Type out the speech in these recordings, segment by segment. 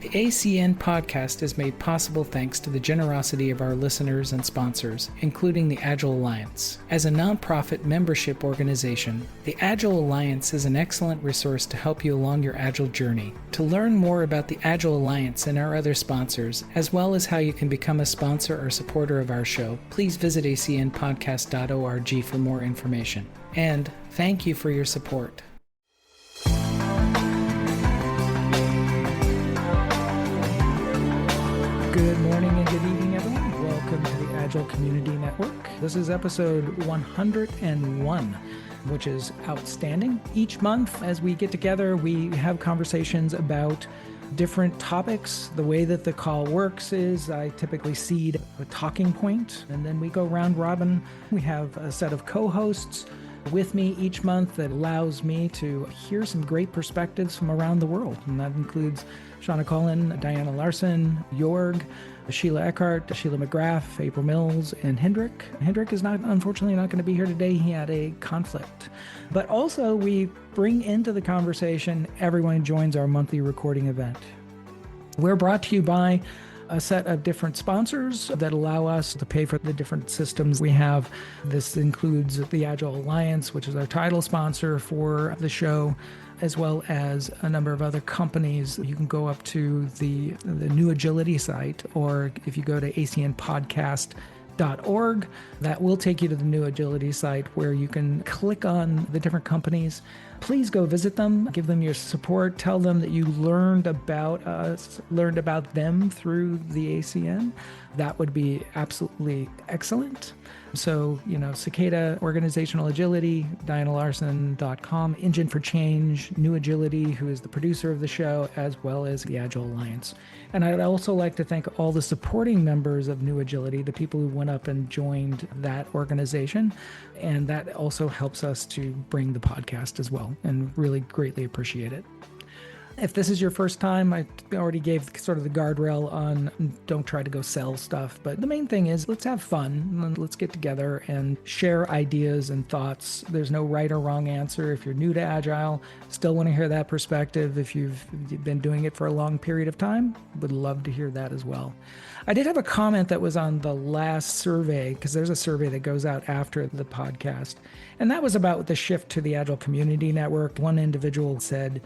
The ACN podcast is made possible thanks to the generosity of our listeners and sponsors, including the Agile Alliance. As a nonprofit membership organization, the Agile Alliance is an excellent resource to help you along your Agile journey. To learn more about the Agile Alliance and our other sponsors, as well as how you can become a sponsor or supporter of our show, please visit acnpodcast.org for more information. And thank you for your support. Good morning and good evening, everyone. Welcome to the Agile Community Network. This is episode 101, which is outstanding. Each month, as we get together, we have conversations about different topics. The way that the call works is I typically seed a talking point, and then we go round robin. We have a set of co-hosts with me each month that allows me to hear some great perspectives from around the world. And that includes Shauna Cullen, Diana Larson, Jorg, Sheila Eckhart, Sheila McGrath, April Mills, and Hendrik. Hendrik is unfortunately not going to be here today. He had a conflict. But also we bring into the conversation everyone who joins our monthly recording event. We're brought to you by a set of different sponsors that allow us to pay for the different systems we have. This includes the Agile Alliance, which is our title sponsor for the show, as well as a number of other companies. You can go up to the New Agility site, or if you go to acnpodcast.org, that will take you to the New Agility site where you can click on the different companies. Please go visit them, give them your support, tell them that you learned about us, learned about them through the ACN. That would be absolutely excellent. So, Cicada Organizational Agility, DianaLarson.com, Engine for Change, New Agility, who is the producer of the show, as well as the Agile Alliance. And I'd also like to thank all the supporting members of New Agility, the people who went up and joined that organization. And that also helps us to bring the podcast as well, and really greatly appreciate it. If this is your first time, I already gave sort of the guardrail on don't try to go sell stuff. But the main thing is let's have fun. Let's get together and share ideas and thoughts. There's no right or wrong answer. If you're new to Agile, still want to hear that perspective. If you've been doing it for a long period of time, would love to hear that as well. I did have a comment that was on the last survey, because there's a survey that goes out after the podcast. And that was about the shift to the Agile Community Network. One individual said,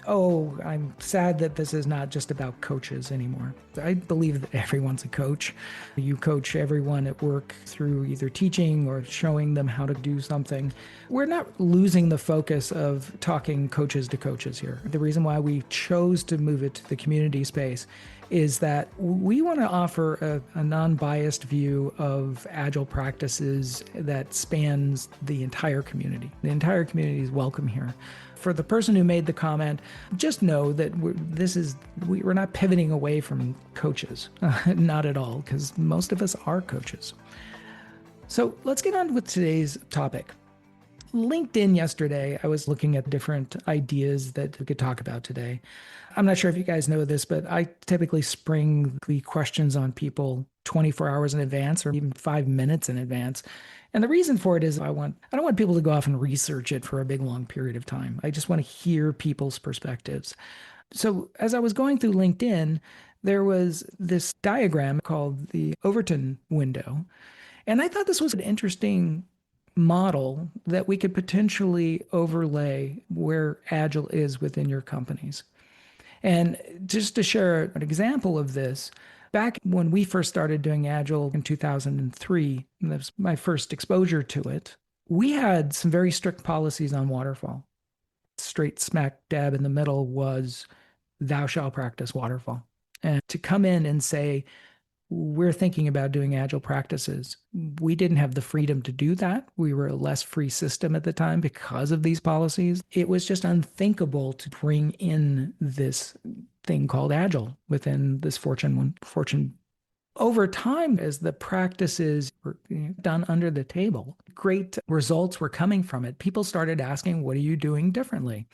"Oh, I'm sad that this is not just about coaches anymore." I believe that everyone's a coach. You coach everyone at work through either teaching or showing them how to do something. We're not losing the focus of talking coaches to coaches here. The reason why we chose to move it to the community space is that we want to offer a non-biased view of Agile practices that spans the entire community. The entire community is welcome here. For the person who made the comment, just know that we're not pivoting away from coaches, not at all, because most of us are coaches. So let's get on with today's topic. LinkedIn yesterday, I was looking at different ideas that we could talk about today. I'm not sure if you guys know this, but I typically spring the questions on people 24 hours in advance or even 5 minutes in advance. And the reason for it is I don't want people to go off and research it for a big, long period of time. I just want to hear people's perspectives. So as I was going through LinkedIn, there was this diagram called the Overton window. And I thought this was an interesting model that we could potentially overlay where Agile is within your companies. And just to share an example of this, back when we first started doing Agile in 2003, and that was my first exposure to it, we had some very strict policies on waterfall. Straight smack dab in the middle was thou shalt practice waterfall. And to come in and say, we're thinking about doing Agile practices, we didn't have the freedom to do that. We were a less free system at the time because of these policies. It was just unthinkable to bring in this thing called Agile within this Fortune. Over time, as the practices were done under the table, great results were coming from it. People started asking, what are you doing differently?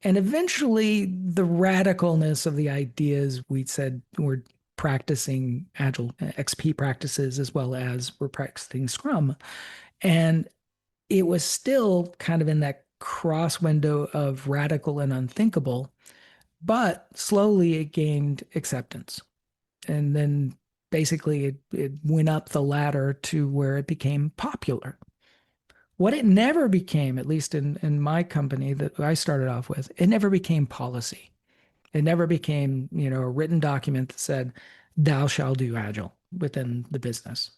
And eventually, the radicalness of the ideas we said were practicing Agile XP practices as well as we're practicing Scrum. And it was still kind of in that cross window of radical and unthinkable. but slowly it gained acceptance. And then basically it went up the ladder to where it became popular. What it never became, at least in my company that I started off with, it never became policy. It never became, a written document that said, thou shall do agile within the business.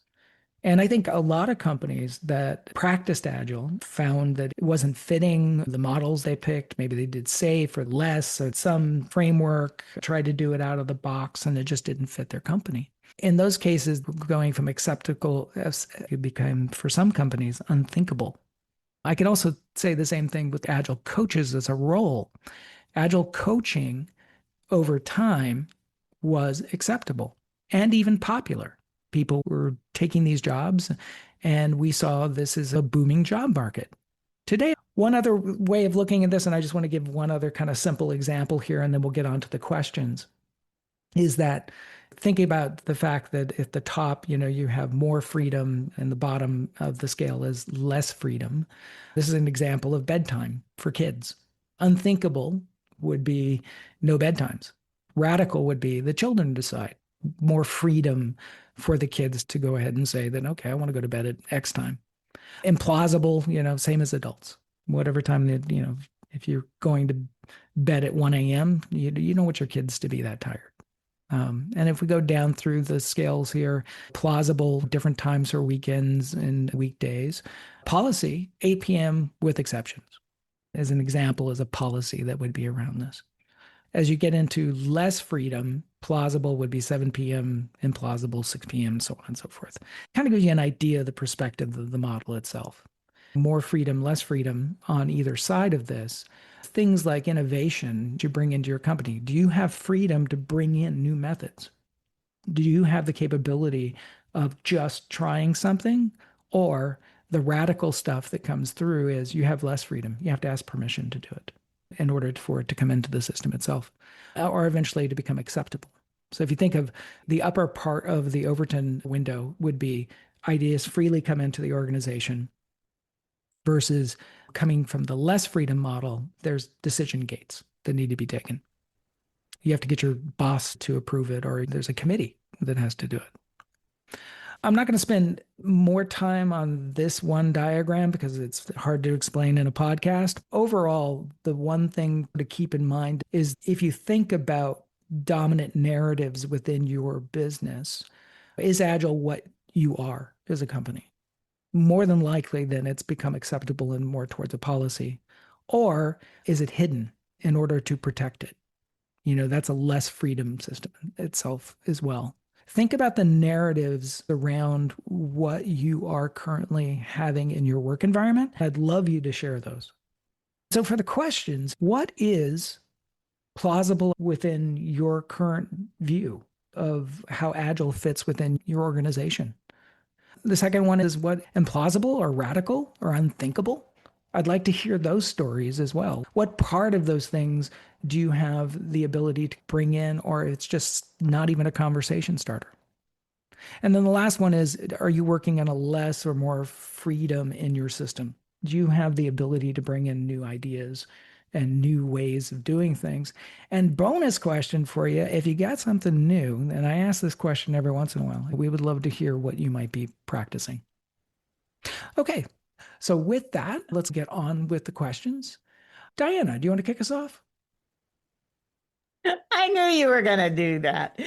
And I think a lot of companies that practiced agile found that it wasn't fitting the models they picked. Maybe they did safe or less or some framework, tried to do it out of the box, and it just didn't fit their company. In those cases, going from acceptable, it became, for some companies, unthinkable. I can also say the same thing with agile coaches as a role. Agile coaching over time was acceptable and even popular. People were taking these jobs, and we saw this as a booming job market. Today, one other way of looking at this, and I just want to give one other kind of simple example here, and then we'll get on to the questions, is that thinking about the fact that at the top, you have more freedom and the bottom of the scale is less freedom. This is an example of bedtime for kids. Unthinkable would be no bedtimes. Radical would be the children decide. More freedom for the kids to go ahead and say that, okay, I want to go to bed at X time. Implausible, same as adults. Whatever time that, if you're going to bed at 1 a.m., you don't want your kids to be that tired. And if we go down through the scales here, plausible, different times for weekends and weekdays. Policy, 8 p.m. with exceptions, as an example, as a policy that would be around this. As you get into less freedom, plausible would be 7 p.m., implausible 6 p.m., so on and so forth. Kind of gives you an idea of the perspective of the model itself. More freedom, less freedom on either side of this. Things like innovation you bring into your company. Do you have freedom to bring in new methods? Do you have the capability of just trying something? Or the radical stuff that comes through is you have less freedom. You have to ask permission to do it in order for it to come into the system itself, or eventually to become acceptable. So if you think of the upper part of the Overton window would be ideas freely come into the organization versus coming from the less freedom model, there's decision gates that need to be taken. You have to get your boss to approve it, or there's a committee that has to do it. I'm not going to spend more time on this one diagram because it's hard to explain in a podcast. Overall, the one thing to keep in mind is if you think about dominant narratives within your business, is Agile what you are as a company? More than likely, then it's become acceptable and more towards a policy. Or is it hidden in order to protect it? That's a less freedom system itself as well. Think about the narratives around what you are currently having in your work environment. I'd love you to share those. So, for the questions, what is plausible within your current view of how Agile fits within your organization? The second one is what implausible or radical or unthinkable? I'd like to hear those stories as well. What part of those things do you have the ability to bring in, or it's just not even a conversation starter? And then the last one is, are you working on a less or more freedom in your system? Do you have the ability to bring in new ideas and new ways of doing things? And bonus question for you, if you got something new, and I ask this question every once in a while, we would love to hear what you might be practicing. Okay, so with that, let's get on with the questions. Diana, do you want to kick us off? I knew you were going to do that.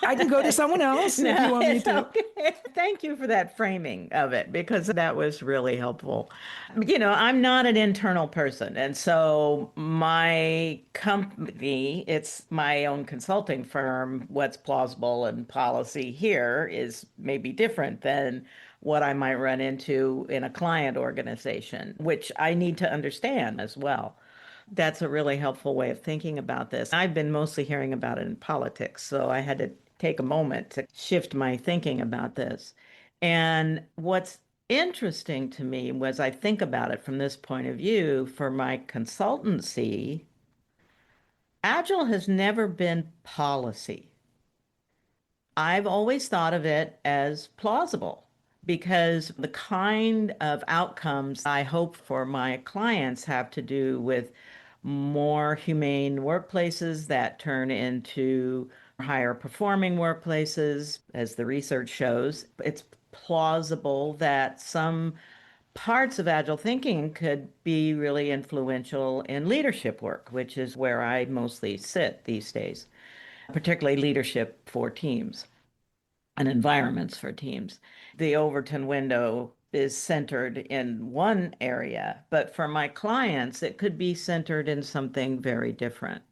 I can go to someone else if you want me to. Okay. Thank you for that framing of it because that was really helpful. I'm not an internal person. And so my company, it's my own consulting firm. What's plausible and policy here is maybe different than what I might run into in a client organization, which I need to understand as well. That's a really helpful way of thinking about this. I've been mostly hearing about it in politics, so I had to take a moment to shift my thinking about this. And what's interesting to me was I think about it from this point of view for my consultancy, Agile has never been policy. I've always thought of it as plausible because the kind of outcomes I hope for my clients have to do with more humane workplaces that turn into higher performing workplaces. As the research shows, it's plausible that some parts of agile thinking could be really influential in leadership work, which is where I mostly sit these days, particularly leadership for teams and environments for teams. The Overton window is centered in one area, but for my clients, it could be centered in something very different.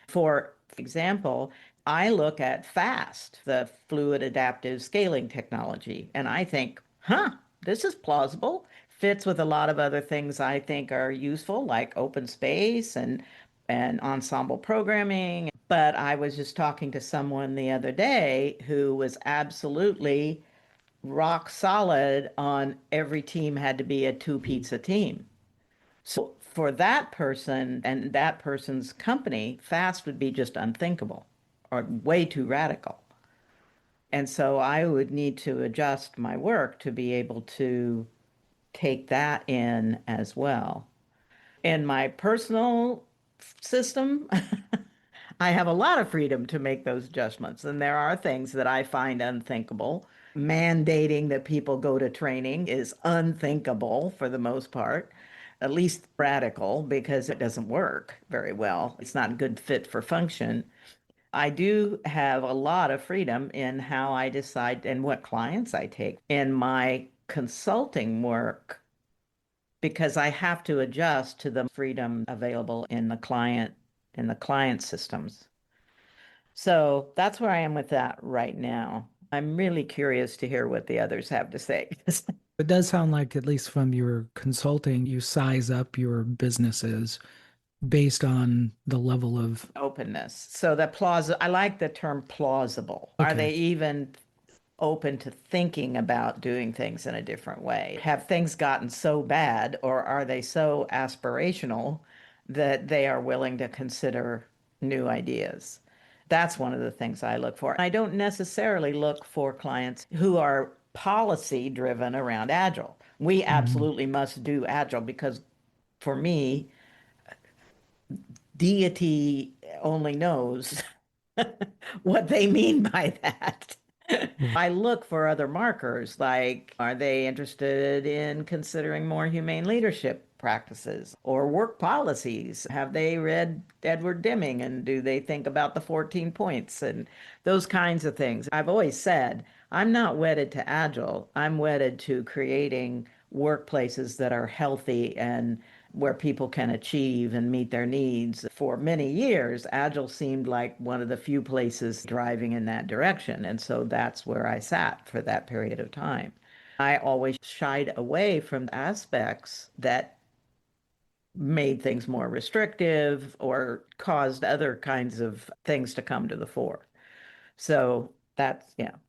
For example, I look at FAST, the fluid adaptive scaling technology, and I think, this is plausible, fits with a lot of other things I think are useful, like open space and ensemble programming. But I was just talking to someone the other day who was absolutely rock solid on every team had to be a two pizza team. So for that person and that person's company, fast would be just unthinkable or way too radical. And so I would need to adjust my work to be able to take that in as well. In my personal system, I have a lot of freedom to make those adjustments. And there are things that I find unthinkable. Mandating that people go to training is unthinkable for the most part, at least radical, because it doesn't work very well. It's not a good fit for function. I do have a lot of freedom in how I decide and what clients I take in my consulting work because I have to adjust to the freedom available in the client systems. So that's where I am with that right now. I'm really curious to hear what the others have to say. It does sound like, at least from your consulting, you size up your businesses based on the level of Openness. So I like the term plausible. Are they even open to thinking about doing things in a different way? Have things gotten so bad, or are they so aspirational that they are willing to consider new ideas? That's one of the things I look for. I don't necessarily look for clients who are policy driven around Agile. We absolutely must do Agile because for me, deity only knows what they mean by that. I look for other markers like, are they interested in considering more humane leadership practices or work policies? Have they read Edward Deming and do they think about the 14 points and those kinds of things? I've always said, I'm not wedded to Agile. I'm wedded to creating workplaces that are healthy and where people can achieve and meet their needs. For many years, Agile seemed like one of the few places driving in that direction. And so that's where I sat for that period of time. I always shied away from aspects that made things more restrictive or caused other kinds of things to come to the fore. So that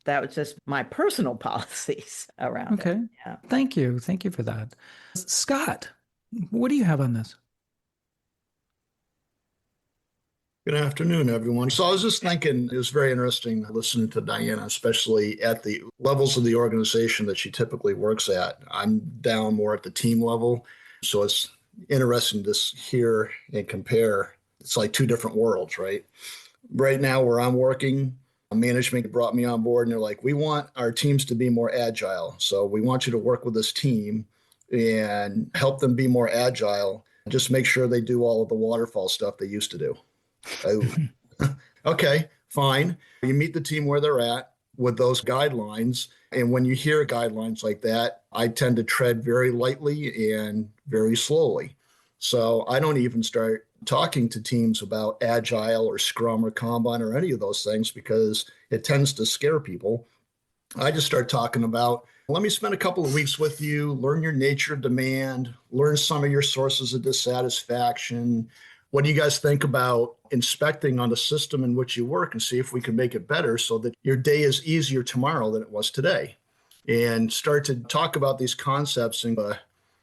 was just my personal policies around Okay. it. Yeah. Thank you. Thank you for that. Scott, what do you have on this? Good afternoon, everyone. So I was just thinking, it was very interesting listening to Diana, especially at the levels of the organization that she typically works at. I'm down more at the team level. So it's interesting to hear and compare. It's like two different worlds, right? Right now, where I'm working, management brought me on board and they're like, we want our teams to be more agile. So we want you to work with this team and help them be more agile. Just make sure they do all of the waterfall stuff they used to do. Okay, fine. You meet the team where they're at with those guidelines. And when you hear guidelines like that, I tend to tread very lightly and very slowly. So I don't even start talking to teams about agile or Scrum or Kanban or any of those things because it tends to scare people. I just start talking about, let me spend a couple of weeks with you, learn your nature of demand, learn some of your sources of dissatisfaction. What do you guys think about inspecting on the system in which you work and see if we can make it better so that your day is easier tomorrow than it was today? And start to talk about these concepts in a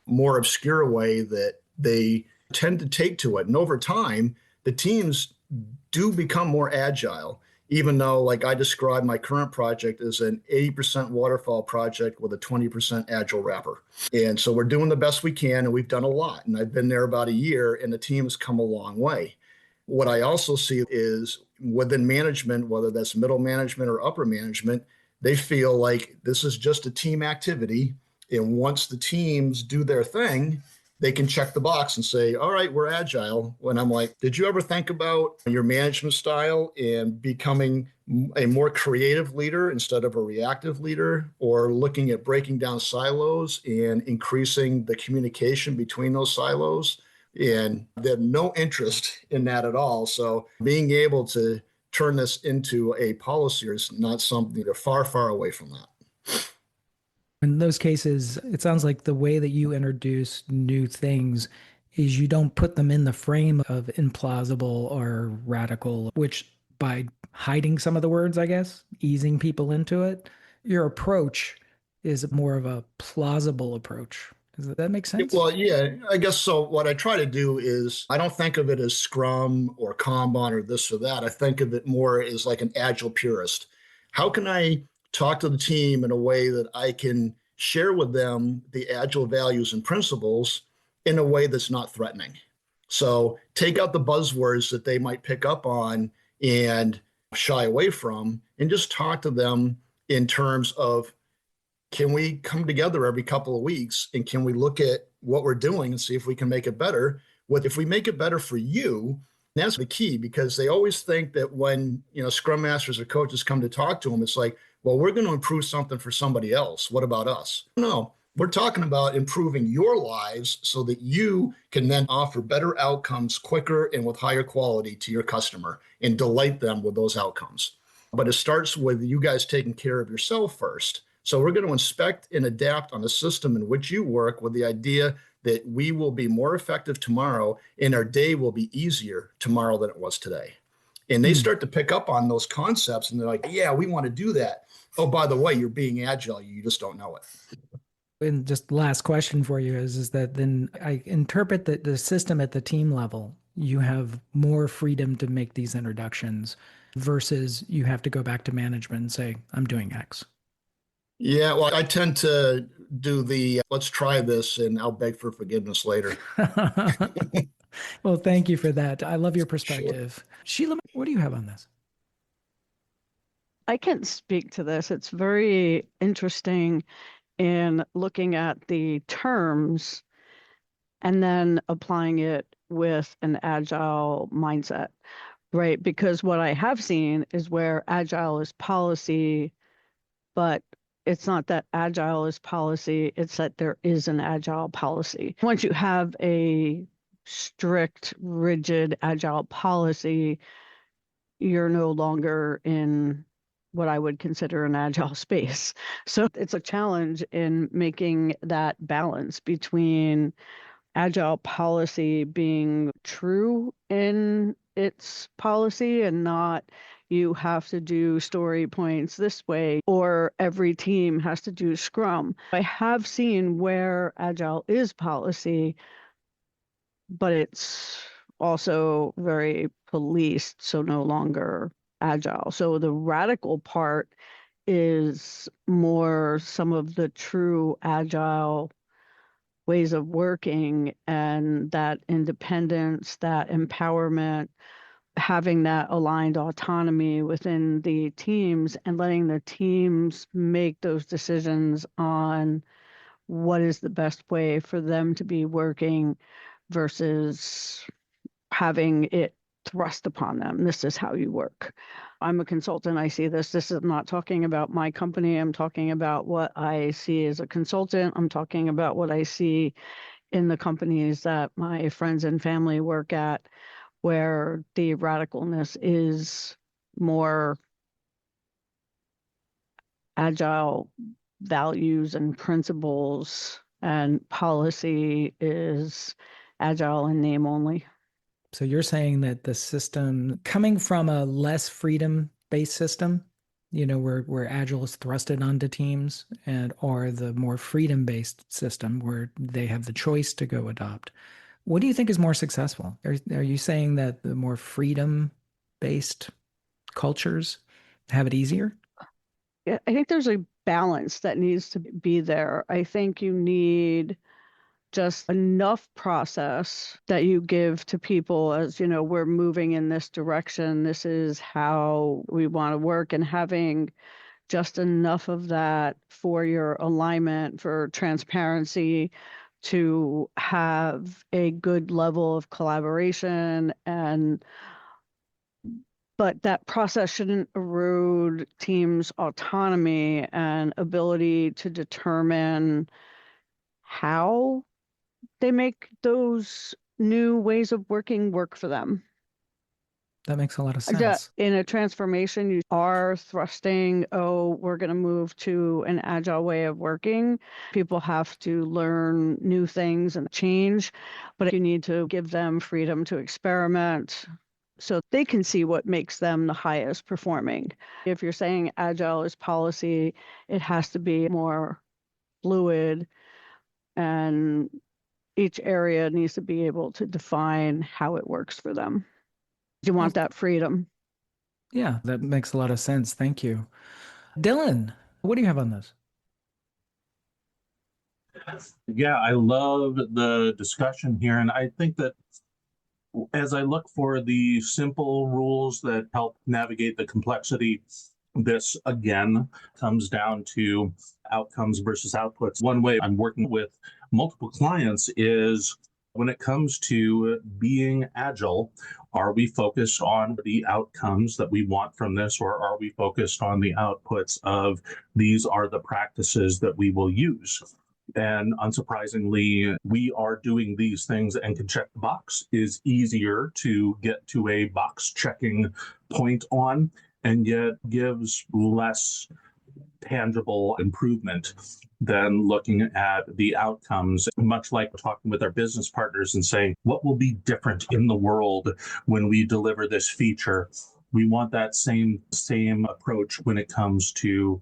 more obscure way that they tend to take to it. And over time, the teams do become more agile. even though, like I described, my current project is an 80% waterfall project with a 20% agile wrapper. And so we're doing the best we can, and we've done a lot. And I've been there about a year, and the team has come a long way. What I also see is within management, whether that's middle management or upper management, they feel like this is just a team activity. And once the teams do their thing, they can check the box and say, all right, we're agile. When I'm like, did you ever think about your management style and becoming a more creative leader instead of a reactive leader, or looking at breaking down silos and increasing the communication between those silos? And they have no interest in that at all. So being able to turn this into a policy is not something, they're far, far away from that. In those cases, it sounds like the way that you introduce new things is you don't put them in the frame of implausible or radical, which by hiding some of the words, I guess, easing people into it, your approach is more of a plausible approach. Does that make sense? Well, yeah, I guess so. What I try to do is I don't think of it as Scrum or Kanban or this or that. I think of it more as like an agile purist. How can I talk to the team in a way that I can share with them the agile values and principles in a way that's not threatening? So take out the buzzwords that they might pick up on and shy away from, and just talk to them in terms of, can we come together every couple of weeks and can we look at what we're doing and see if we can make it better? If we make it better for you, that's the key, because they always think that when, scrum masters or coaches come to talk to them, it's like, well, we're going to improve something for somebody else. What about us? No, we're talking about improving your lives so that you can then offer better outcomes quicker and with higher quality to your customer and delight them with those outcomes. But it starts with you guys taking care of yourself first. So we're going to inspect and adapt on the system in which you work, with the idea that we will be more effective tomorrow and our day will be easier tomorrow than it was today. And they start to pick up on those concepts, and they're like, yeah, we want to do that. Oh, by the way, you're being agile. You just don't know it. And just last question for you is that then I interpret that the system at the team level, you have more freedom to make these introductions versus you have to go back to management and say, I'm doing X. Yeah, well, I tend to do the let's try this and I'll beg for forgiveness later. Well, thank you for that. I love your Sure. perspective. Sheila, what do you have on this? I can speak to this. It's very interesting in looking at the terms and then applying it with an agile mindset, right? Because what I have seen is where agile is policy, but it's not that agile is policy, it's that there is an agile policy. Once you have a strict, rigid, agile policy, you're no longer in what I would consider an agile space. So it's a challenge in making that balance between agile policy being true in its policy and not you have to do story points this way or every team has to do Scrum. I have seen where agile is policy, but it's also very policed, so no longer agile. So the radical part is more some of the true agile ways of working, and that independence, that empowerment, having that aligned autonomy within the teams and letting the teams make those decisions on what is the best way for them to be working versus having it thrust upon them. This is how you work. I'm a consultant. I see this. This is not talking about my company. I'm talking about what I see as a consultant. I'm talking about what I see in the companies that my friends and family work at, where the radicalness is more agile values and principles, and policy is agile in name only. So you're saying that the system coming from a less freedom-based system, where agile is thrusted onto teams, and or the more freedom-based system where they have the choice to go adopt. What do you think is more successful? Are you saying that the more freedom-based cultures have it easier? Yeah, I think there's a balance that needs to be there. I think you need just enough process that you give to people as, we're moving in this direction. This is how we want to work, and having just enough of that for your alignment, for transparency, to have a good level of collaboration. But that process shouldn't erode teams' autonomy and ability to determine how they make those new ways of working work for them. That makes a lot of sense. In a transformation, you are thrusting, we're going to move to an agile way of working. People have to learn new things and change, but you need to give them freedom to experiment so they can see what makes them the highest performing. If you're saying agile is policy, it has to be more fluid, and each area needs to be able to define how it works for them. You want that freedom. Yeah, that makes a lot of sense. Thank you. Dylan, what do you have on this? Yeah, I love the discussion here. And I think that as I look for the simple rules that help navigate the complexity, this again comes down to outcomes versus outputs. One way I'm working with multiple clients is when it comes to being agile, are we focused on the outcomes that we want from this, or are we focused on the outputs of these are the practices that we will use? And unsurprisingly, we are doing these things and can check the box is easier to get to a box checking point on, and yet gives less tangible improvement than looking at the outcomes, much like talking with our business partners and saying, what will be different in the world when we deliver this feature? We want that same approach when it comes to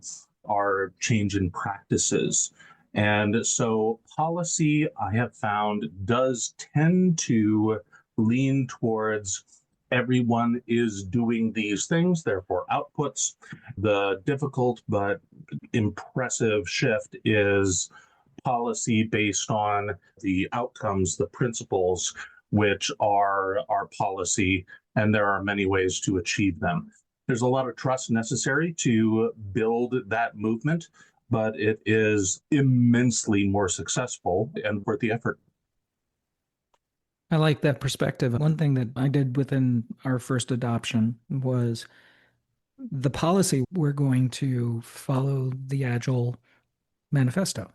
our change in practices. And so policy, I have found, does tend to lean towards everyone is doing these things, therefore outputs. The difficult but impressive shift is policy based on the outcomes, the principles, which are our policy, and there are many ways to achieve them. There's a lot of trust necessary to build that movement, but it is immensely more successful and worth the effort. I like that perspective. One thing that I did within our first adoption was the policy. We're going to follow the Agile manifesto.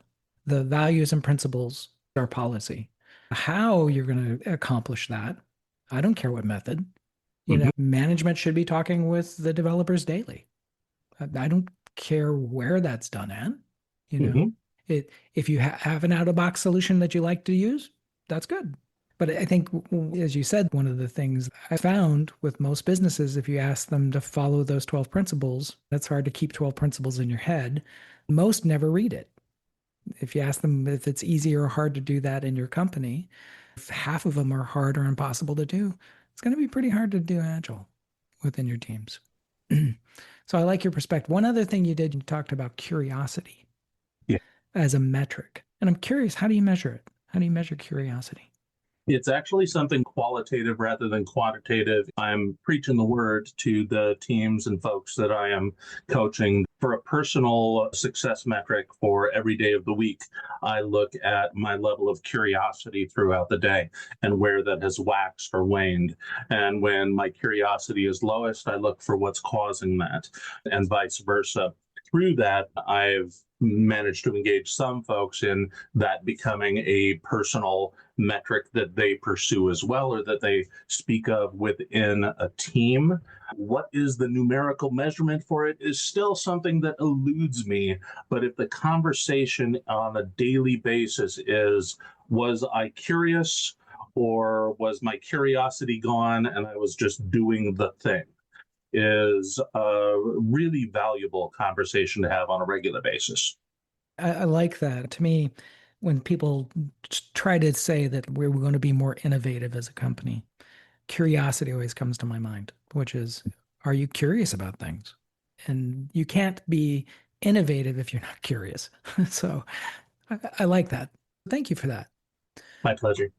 The values and principles are policy. How you're going to accomplish that, I don't care what method. Management should be talking with the developers daily. I don't care where that's done at. If you have an out-of-box solution that you like to use, that's good. But I think, as you said, one of the things I found with most businesses, if you ask them to follow those 12 principles, that's hard to keep 12 principles in your head. Most never read it. If you ask them if it's easy or hard to do that in your company, if half of them are hard or impossible to do, it's going to be pretty hard to do Agile within your teams. So I like your perspective. One other thing you did, you talked about curiosity as a metric. And I'm curious, how do you measure it? How do you measure curiosity? It's actually something qualitative rather than quantitative. I'm preaching the word to the teams and folks that I am coaching. For a personal success metric for every day of the week, I look at my level of curiosity throughout the day and where that has waxed or waned. And when my curiosity is lowest, I look for what's causing that, and vice versa. Through that, I've managed to engage some folks in that becoming a personal metric that they pursue as well, or that they speak of within a team. What is the numerical measurement for it is still something that eludes me. But if the conversation on a daily basis is, was I curious, or was my curiosity gone and I was just doing the thing, is a really valuable conversation to have on a regular basis. I like that. To me, when people try to say that we're going to be more innovative as a company, curiosity always comes to my mind, which is Are you curious about things? And you can't be innovative if you're not curious. So I like that. Thank you for that. My pleasure.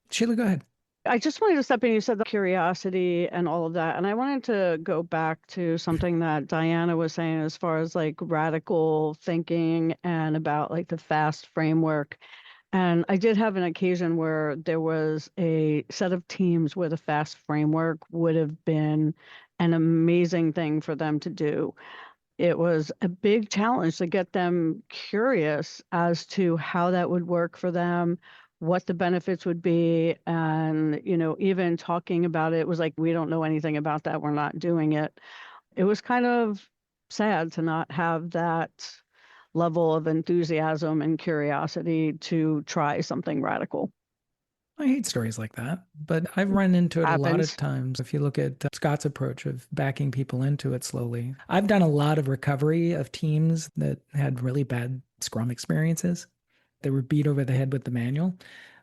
Sheila, go ahead. I just wanted to step in. You said the curiosity and all of that. And I wanted to go back to something that Diana was saying as far as like radical thinking and about like the FAST framework. And I did have an occasion where there was a set of teams where the FAST framework would have been an amazing thing for them to do. It was a big challenge to get them curious as to how that would work for them, what the benefits would be. And, even talking about it was like, we don't know anything about that. We're not doing it. It was kind of sad to not have that level of enthusiasm and curiosity to try something radical. I hate stories like that, but I've run into it a lot Happens. of times. If you look at Scott's approach of backing people into it slowly, I've done a lot of recovery of teams that had really bad Scrum experiences. They were beat over the head with the manual.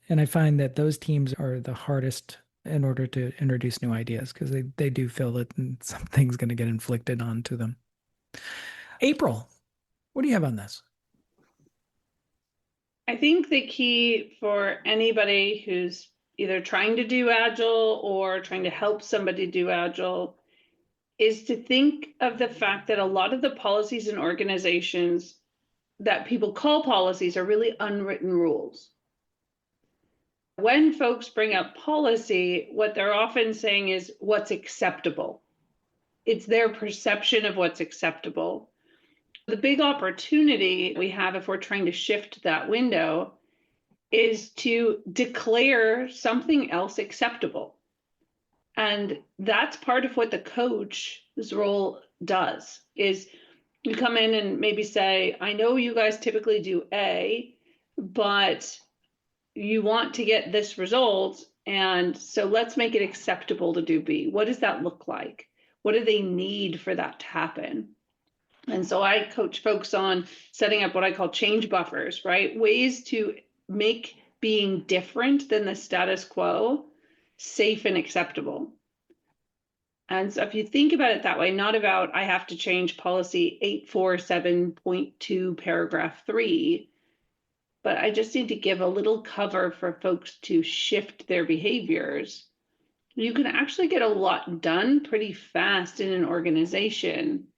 And I find that those teams are the hardest in order to introduce new ideas because they do feel that something's going to get inflicted onto them. April, what do you have on this? I think the key for anybody who's either trying to do Agile or trying to help somebody do Agile is to think of the fact that a lot of the policies and organizations that people call policies are really unwritten rules. When folks bring up policy, what they're often saying is what's acceptable. It's their perception of what's acceptable. The big opportunity we have if we're trying to shift that window is to declare something else acceptable. And that's part of what the coach's role does, is you come in and maybe say, I know you guys typically do A, but you want to get this result. And so let's make it acceptable to do B. What does that look like? What do they need for that to happen? And so I coach folks on setting up what I call change buffers, right? Ways to make being different than the status quo safe and acceptable. And so if you think about it that way, not about I have to change policy 847.2 paragraph 3, but I just need to give a little cover for folks to shift their behaviors. You can actually get a lot done pretty fast in an organization,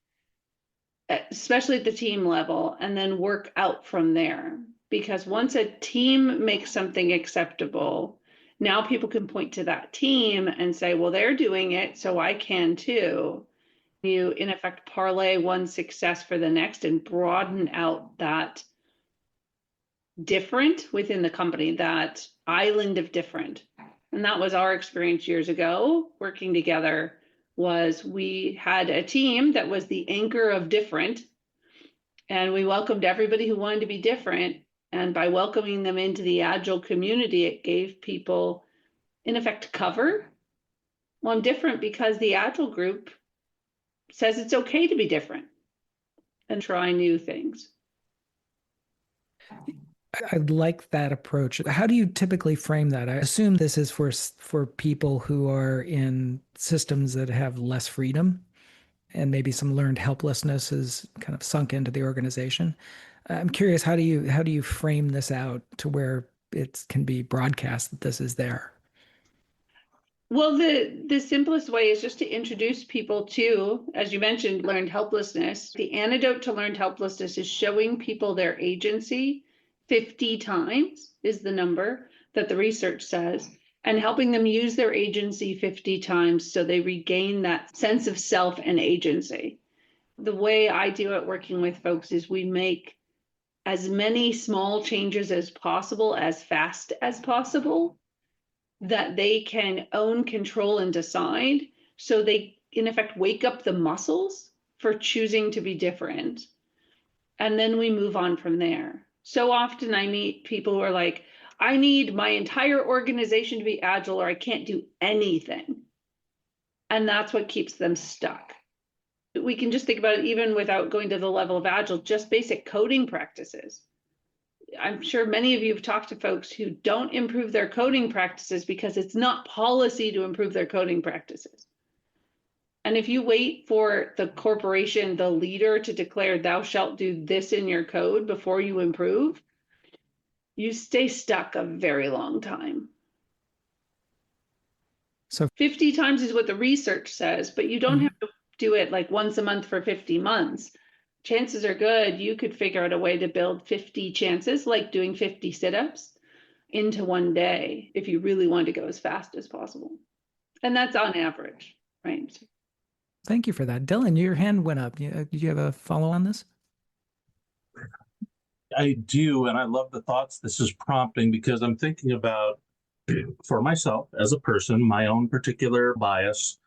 especially at the team level, and then work out from there. Because once a team makes something acceptable, now people can point to that team and say, well, they're doing it, so I can too. You, in effect, parlay one success for the next and broaden out that different within the company, that island of different. And that was our experience years ago, working together, was we had a team that was the anchor of different, and we welcomed everybody who wanted to be different. And by welcoming them into the Agile community, it gave people, in effect, cover. Well, I'm different because the Agile group says it's okay to be different and try new things. I like that approach. How do you typically frame that? I assume this is for people who are in systems that have less freedom and maybe some learned helplessness is kind of sunk into the organization. I'm curious, how do you frame this out to where it can be broadcast that this is there? Well, the simplest way is just to introduce people to, as you mentioned, learned helplessness. The antidote to learned helplessness is showing people their agency 50 times is the number that the research says, and helping them use their agency 50 times so they regain that sense of self and agency. The way I do it working with folks is we make as many small changes as possible, as fast as possible, that they can own, control, and decide. So they, in effect, wake up the muscles for choosing to be different. And then we move on from there. So often I meet people who are like, I need my entire organization to be Agile or I can't do anything. And that's what keeps them stuck. We can just think about it even without going to the level of Agile, just basic coding practices. I'm sure many of you have talked to folks who don't improve their coding practices because it's not policy to improve their coding practices. And if you wait for the corporation, the leader, to declare thou shalt do this in your code before you improve, you stay stuck a very long time. So 50 times is what the research says, but you don't have to do it like once a month for 50 months. Chances are good you could figure out a way to build 50 chances, like doing 50 sit-ups, into one day if you really want to go as fast as possible. And that's on average, right? thank you for that. Dylan, your hand went up. Do you have a follow on this? I do, and I love the thoughts this is prompting, because I'm thinking about, for myself as a person, my own particular bias.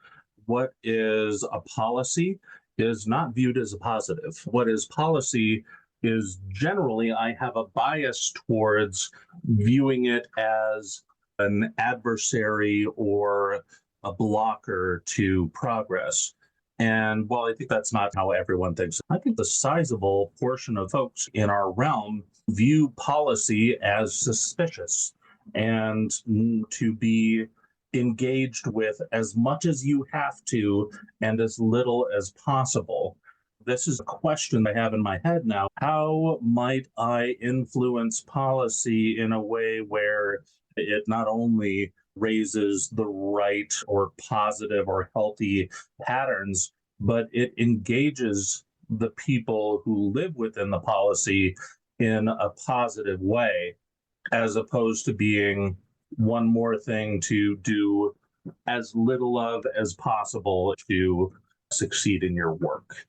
What is a policy is not viewed as a positive. What is policy is generally, I have a bias towards viewing it as an adversary or a blocker to progress. And while I think that's not how everyone thinks, I think the sizable portion of folks in our realm view policy as suspicious and to be engaged with as much as you have to and as little as possible. This is a question I have in my head now. How might I influence policy in a way where it not only raises the right or positive or healthy patterns, but it engages the people who live within the policy in a positive way, as opposed to being one more thing to do as little of as possible to succeed in your work.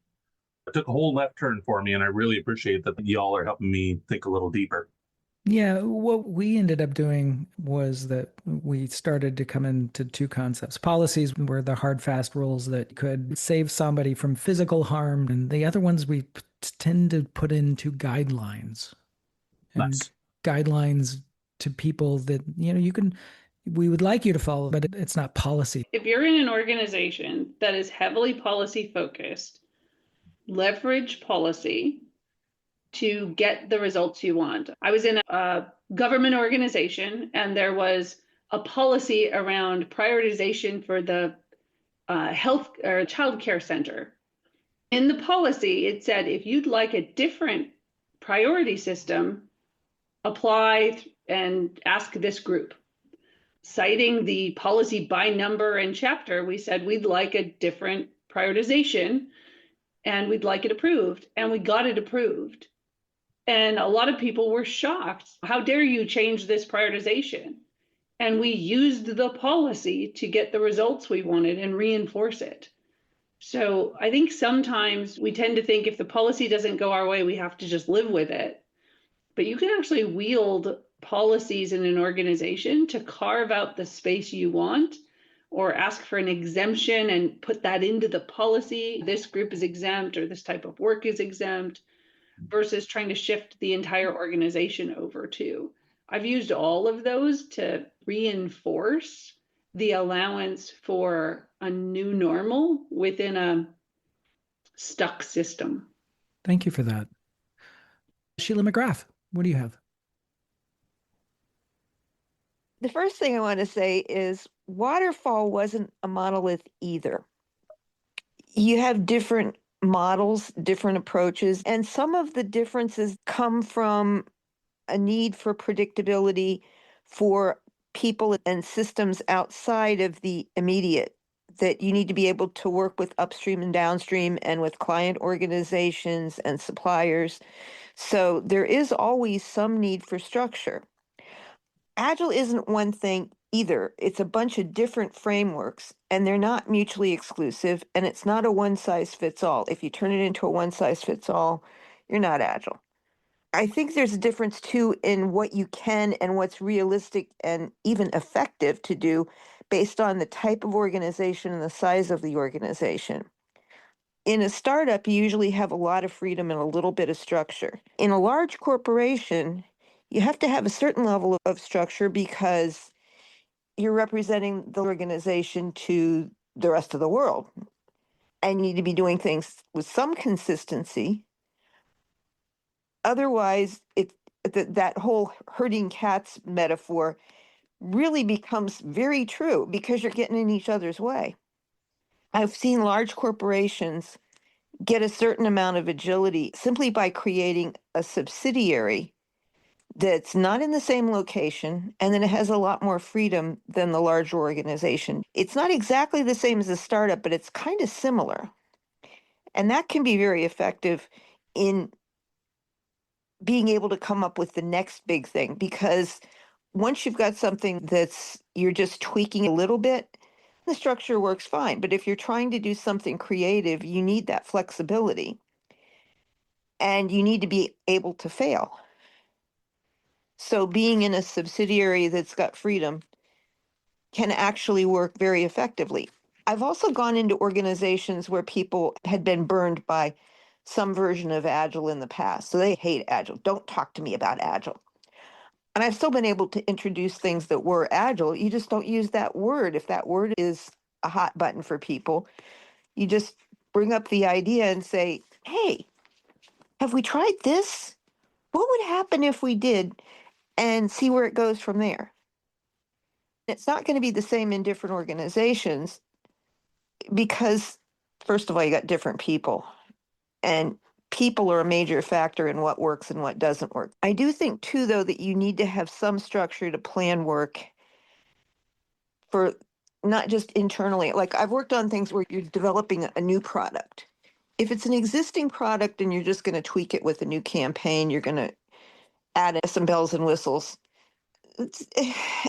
It took a whole left turn for me, and I really appreciate that y'all are helping me think a little deeper. Yeah, what we ended up doing was that we started to come into two concepts. Policies were the hard, fast rules that could save somebody from physical harm, and the other ones we tend to put into guidelines. And Nice. guidelines to people that, we would like you to follow, but it's not policy. If you're in an organization that is heavily policy focused, leverage policy to get the results you want. I was in a government organization, and there was a policy around prioritization for the health or child care center. In the policy, it said, if you'd like a different priority system, apply and ask this group. Citing the policy by number and chapter, we said we'd like a different prioritization and we'd like it approved, and we got it approved. And a lot of people were shocked. How dare you change this prioritization? And we used the policy to get the results we wanted and reinforce it. So I think sometimes we tend to think if the policy doesn't go our way, we have to just live with it. But you can actually wield policies in an organization to carve out the space you want, or ask for an exemption and put that into the policy. This group is exempt, or this type of work is exempt, versus trying to shift the entire organization over to. I've used all of those to reinforce the allowance for a new normal within a stuck system. Thank you for that. Sheila McGrath, what do you have? The first thing I want to say is waterfall wasn't a monolith either. You have different models, different approaches, and some of the differences come from a need for predictability for people and systems outside of the immediate, that you need to be able to work with upstream and downstream and with client organizations and suppliers. So there is always some need for structure. Agile isn't one thing either. It's a bunch of different frameworks, and they're not mutually exclusive, and it's not a one size fits all. If you turn it into a one size fits all, you're not Agile. I think there's a difference too in what you can and what's realistic and even effective to do based on the type of organization and the size of the organization. In a startup, you usually have a lot of freedom and a little bit of structure. In a large corporation, you have to have a certain level of structure because you're representing the organization to the rest of the world. And you need to be doing things with some consistency. Otherwise, that whole herding cats metaphor really becomes very true because you're getting in each other's way. I've seen large corporations get a certain amount of agility simply by creating a subsidiary that's not in the same location and then it has a lot more freedom than the larger organization. It's not exactly the same as a startup, but it's kind of similar. And that can be very effective in being able to come up with the next big thing, because once you've got something that's you're just tweaking a little bit, the structure works fine. But if you're trying to do something creative, you need that flexibility and you need to be able to fail. So being in a subsidiary that's got freedom can actually work very effectively. I've also gone into organizations where people had been burned by some version of Agile in the past. So they hate Agile. Don't talk to me about Agile. And I've still been able to introduce things that were Agile. You just don't use that word. If that word is a hot button for people, you just bring up the idea and say, hey, have we tried this? What would happen if we did? And see where it goes from there. It's not going to be the same in different organizations because, first of all, you got different people, and people are a major factor in what works and what doesn't work. I do think, too, though, that you need to have some structure to plan work for not just internally. Like I've worked on things where you're developing a new product. If it's an existing product and you're just going to tweak it with a new campaign, you're going to add some bells and whistles. It's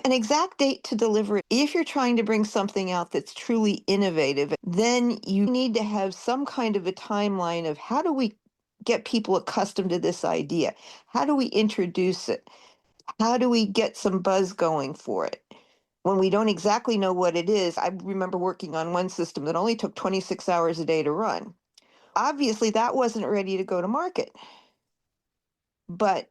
an exact date to deliver it. If you're trying to bring something out that's truly innovative, then you need to have some kind of a timeline of how do we get people accustomed to this idea? How do we introduce it? How do we get some buzz going for it? When we don't exactly know what it is, I remember working on one system that only took 26 hours a day to run. Obviously, that wasn't ready to go to market. But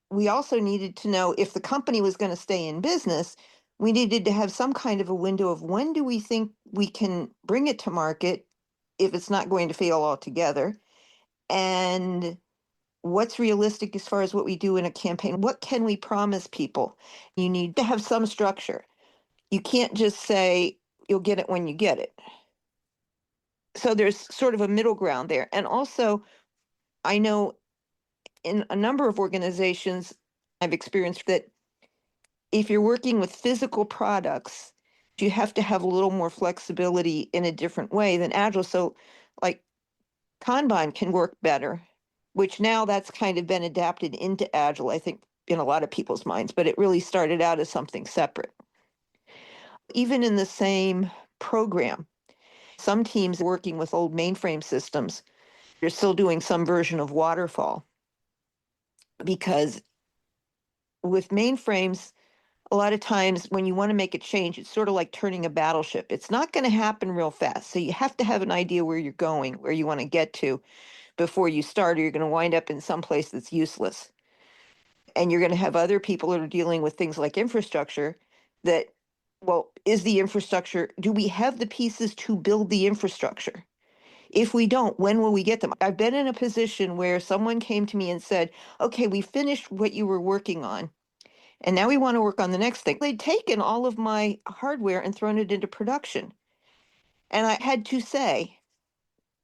we also needed to know if the company was going to stay in business, we needed to have some kind of a window of when do we think we can bring it to market if it's not going to fail altogether, and what's realistic as far as what we do in a campaign. What can we promise people? You need to have some structure. You can't just say you'll get it when you get it. So there's sort of a middle ground there. And also, I know in a number of organizations, I've experienced that if you're working with physical products, you have to have a little more flexibility in a different way than Agile. So like Kanban can work better, which now that's kind of been adapted into Agile, I think, in a lot of people's minds, but it really started out as something separate. Even in the same program, some teams working with old mainframe systems, they're still doing some version of waterfall, because with mainframes, a lot of times when you want to make a change, it's sort of like turning a battleship. It's not going to happen real fast. So you have to have an idea where you're going, where you want to get to before you start, or you're going to wind up in some place that's useless. And you're going to have other people that are dealing with things like infrastructure that, well, is the infrastructure, do we have the pieces to build the infrastructure? If we don't, when will we get them? I've been in a position where someone came to me and said, okay, we finished what you were working on, and now we want to work on the next thing. They'd taken all of my hardware and thrown it into production. And I had to say,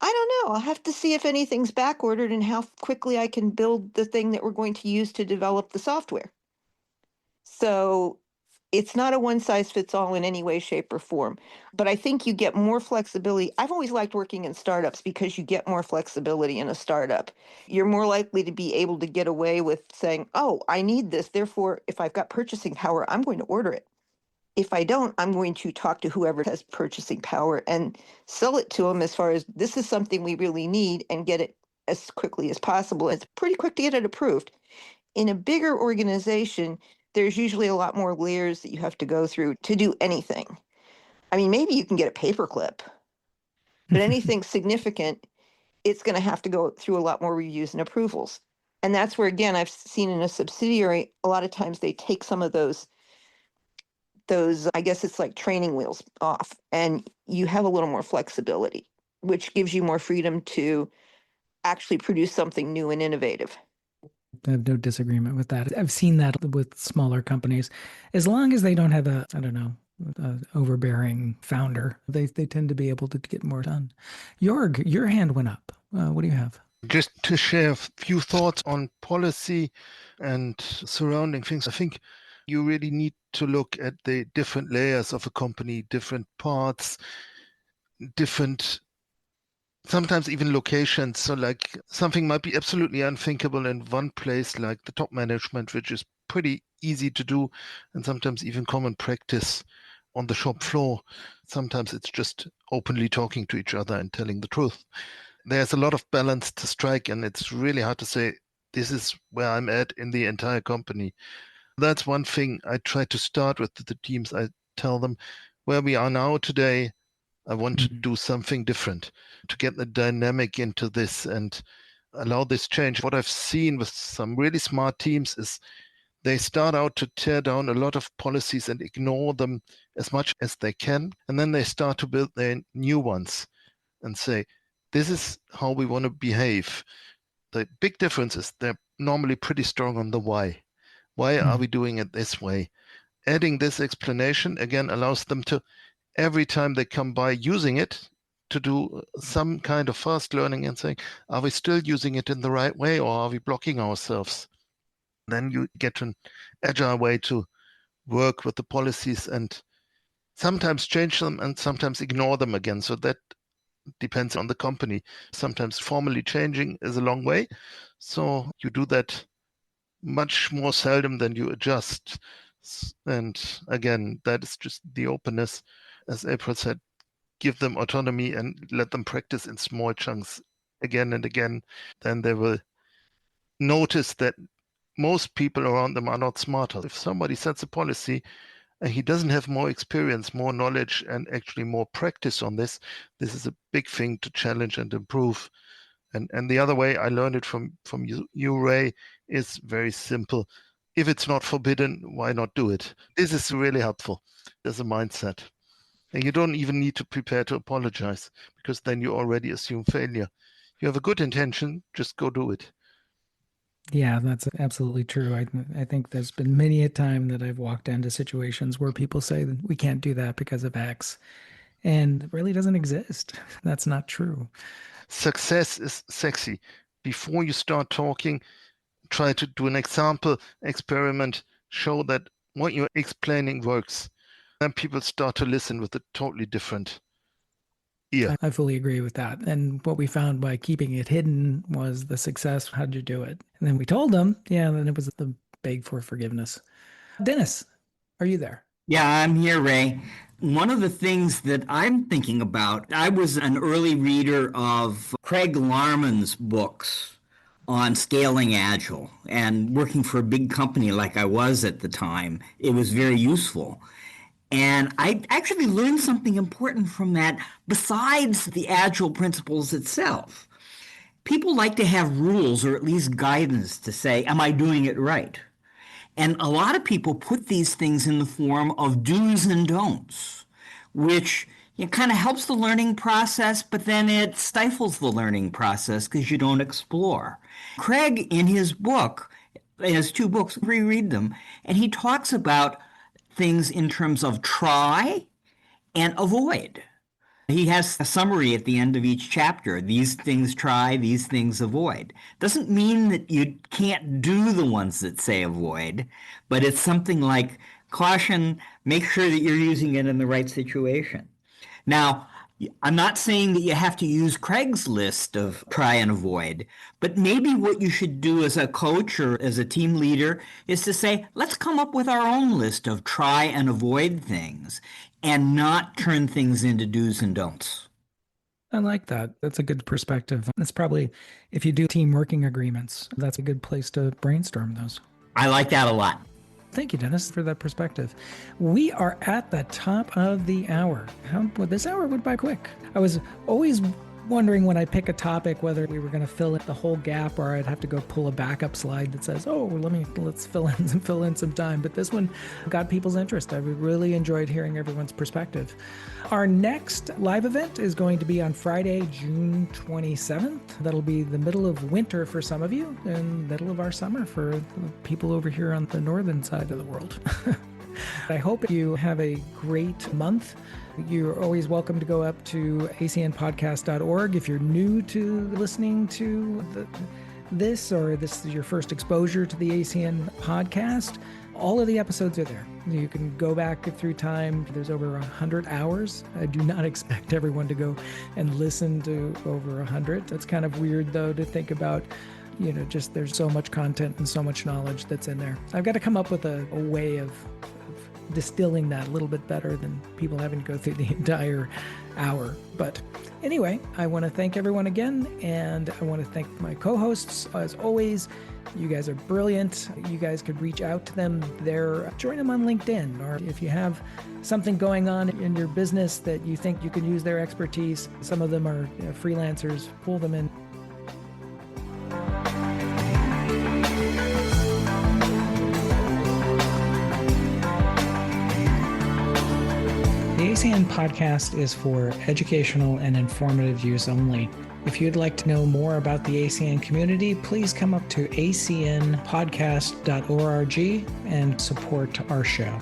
I don't know. I'll have to see if anything's back ordered and how quickly I can build the thing that we're going to use to develop the software. So it's not a one size fits all in any way, shape, or form. But I think you get more flexibility. I've always liked working in startups because you get more flexibility in a startup. You're more likely to be able to get away with saying, oh, I need this. Therefore, if I've got purchasing power, I'm going to order it. If I don't, I'm going to talk to whoever has purchasing power and sell it to them as far as this is something we really need and get it as quickly as possible. It's pretty quick to get it approved. In a bigger organization, there's usually a lot more layers that you have to go through to do anything. I mean, maybe you can get a paperclip, but anything significant, it's going to have to go through a lot more reviews and approvals. And that's where, again, I've seen in a subsidiary, a lot of times they take some of those, I guess it's like training wheels off, and you have a little more flexibility, which gives you more freedom to actually produce something new and innovative. I have no disagreement with that. I've seen that with smaller companies. As long as they don't have a, I don't know, overbearing founder. They tend to be able to get more done. Jorg, your hand went up. What do you have? Just to share a few thoughts on policy and surrounding things, I think you really need to look at the different layers of a company, different parts, different, sometimes even locations. So like something might be absolutely unthinkable in one place, like the top management, which is pretty easy to do and sometimes even common practice on the shop floor. Sometimes it's just openly talking to each other and telling the truth. There's a lot of balance to strike, and it's really hard to say, this is where I'm at in the entire company. That's one thing I try to start with the teams. I tell them where we are now today, I want to do something different to get the dynamic into this and allow this change. What I've seen with some really smart teams is they start out to tear down a lot of policies and ignore them as much as they can. And then they start to build their new ones and say, this is how we want to behave. The big difference is they're normally pretty strong on the why. Why are we doing it this way? Adding this explanation, again, allows them to, every time they come by using it, to do some kind of fast learning and saying, are we still using it in the right way, or are we blocking ourselves? Then you get an agile way to work with the policies and sometimes change them and sometimes ignore them again. So that depends on the company. Sometimes formally changing is a long way. So you do that much more seldom than you adjust. And again, that is just the openness. As April said, give them autonomy and let them practice in small chunks again and again. Then they will notice that most people around them are not smarter. If somebody sets a policy and he doesn't have more experience, more knowledge, and actually more practice on this, this is a big thing to challenge and improve. And the other way, I learned it from you, Ray, is very simple. If it's not forbidden, why not do it? This is really helpful as a mindset. And you don't even need to prepare to apologize, because then you already assume failure. You have a good intention, just go do it. Yeah, that's absolutely true. I think there's been many a time that I've walked into situations where people say that we can't do that because of X, and it really doesn't exist. That's not true. Success is sexy. Before you start talking, try to do an example, experiment, show that what you're explaining works. Then people start to listen with a totally different ear. I fully agree with that. And what we found by keeping it hidden was the success. How'd you do it? And then we told them, yeah, then it was the beg for forgiveness. Dennis, are you there? Yeah, I'm here, Ray. One of the things that I'm thinking about, I was an early reader of Craig Larman's books on scaling Agile, and working for a big company like I was at the time, it was very useful. And I actually learned something important from that besides the Agile principles itself. People like to have rules or at least guidance to say, am I doing it right? And a lot of people put these things in the form of do's and don'ts, which kind of helps the learning process, but then it stifles the learning process because you don't explore. Craig, in his book, he has 2 books, reread them, and he talks about things in terms of try and avoid. He has a summary at the end of each chapter. These things try, these things avoid. Doesn't mean that you can't do the ones that say avoid, but it's something like caution, make sure that you're using it in the right situation. Now, I'm not saying that you have to use Craig's list of try and avoid, but maybe what you should do as a coach or as a team leader is to say, let's come up with our own list of try and avoid things and not turn things into do's and don'ts. I like that. That's a good perspective. That's probably, if you do team working agreements, that's a good place to brainstorm those. I like that a lot. Thank you, Dennis, for that perspective. We are at the top of the hour. This hour went by quick. I was always wondering when I pick a topic whether we were going to fill in the whole gap or I'd have to go pull a backup slide that says, "Oh, let's fill in some time." But this one got people's interest. I really enjoyed hearing everyone's perspective. Our next live event is going to be on Friday, June 27th. That'll be the middle of winter for some of you and middle of our summer for people over here on the northern side of the world. I hope you have a great month. You're always welcome to go up to acnpodcast.org if you're new to listening to this, or this is your first exposure to the ACN podcast. All of the episodes are there. You can go back through time. There's over 100 hours. I do not expect everyone to go and listen to over 100. That's kind of weird, though, to think about. Just there's so much content and so much knowledge that's in there. I've got to come up with a way of distilling that a little bit better than people having to go through the entire hour. But anyway, I want to thank everyone again, and I want to thank my co-hosts as always. You guys are brilliant. You guys could reach out to them there. Join them on LinkedIn, or if you have something going on in your business that you think you can use their expertise. Some of them are freelancers. Pull them in. The ACN podcast is for educational and informative use only. If you'd like to know more about the ACN community, please come up to acnpodcast.org and support our show.